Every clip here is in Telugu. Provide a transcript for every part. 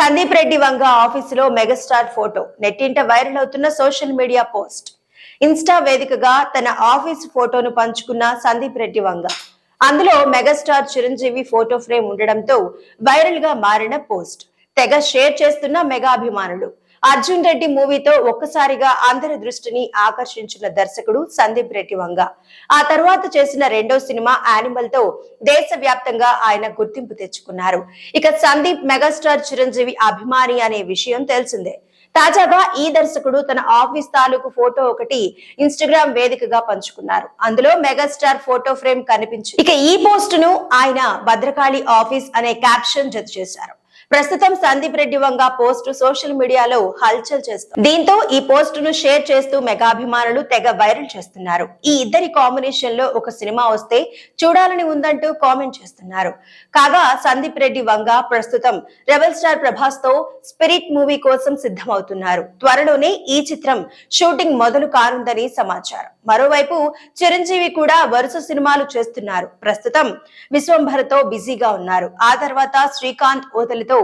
సందీప్ రెడ్డి వంగ ఆఫీసులో మెగాస్టార్ ఫోటో నెట్టింట వైరల్ అవుతున్న సోషల్ మీడియా పోస్ట్. ఇన్స్టా వేదికగా తన ఆఫీసు ఫోటోను పంచుకున్న సందీప్ రెడ్డి వంగ. అందులో మెగాస్టార్ చిరంజీవి ఫోటో ఫ్రేమ్ ఉండడంతో వైరల్ గా మారిన పోస్ట్ తెగ షేర్ చేస్తున్న మెగా అభిమానులు. అర్జున్ రెడ్డి మూవీతో ఒక్కసారిగా అందరి దృష్టిని ఆకర్షించిన దర్శకుడు సందీప్ రెడ్డి వంగ. ఆ తర్వాత చేసిన రెండో సినిమా యానిమల్ తో దేశవ్యాప్తంగా ఆయన గుర్తింపు తెచ్చుకున్నారు. ఇక సందీప్ మెగాస్టార్ చిరంజీవి అభిమాని అనే విషయం తెలిసిందే. తాజాగా ఈ దర్శకుడు తన ఆఫీస్ తాలూకు ఫోటో ఒకటి ఇన్స్టాగ్రామ్ వేదికగా పంచుకున్నారు. అందులో మెగాస్టార్ ఫోటో ఫ్రేమ్ కనిపించింది. ఇక ఈ పోస్ట్ ను ఆయన భద్రకాళి ఆఫీస్ అనే క్యాప్షన్ జత చేశారు. ప్రస్తుతం సందీప్ రెడ్డి వంగ పోస్ట్ సోషల్ మీడియాలో హల్చల్ చేస్తుంది. దీంతో ఈ పోస్ట్ ను షేర్ చేస్తూ మెగా అభిమానులు తెగ వైరల్ చేస్తున్నారు. ఈ ఇద్దరి కాంబినేషన్ లో ఒక సినిమా వస్తే చూడాలని ఉందంటూ కామెంట్ చేస్తున్నారు. కాగా సందీప్ రెడ్డి వంగ ప్రస్తుతం రెబల్ స్టార్ ప్రభాస్ తో స్పిరిట్ మూవీ కోసం సిద్ధమవుతున్నారు. త్వరలోనే ఈ చిత్రం షూటింగ్ మొదలు కానుందని సమాచారం. మరోవైపు చిరంజీవి కూడా వరుస సినిమాలు చేస్తున్నారు. ప్రస్తుతం విశ్వంభరతో బిజీగా ఉన్నారు. ఆ తర్వాత శ్రీకాంత్ ఓతలితో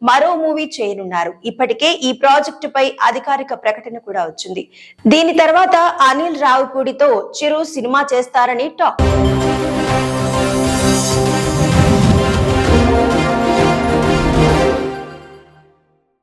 మరో మూవీ చేయనున్నారు. ఇప్పటికే ఈ ప్రాజెక్టు పై అధికారిక ప్రకటన కూడా వచ్చింది. దీని తర్వాత అనిల్ రావుపూడితో చిరు సినిమా చేస్తారని టాక్.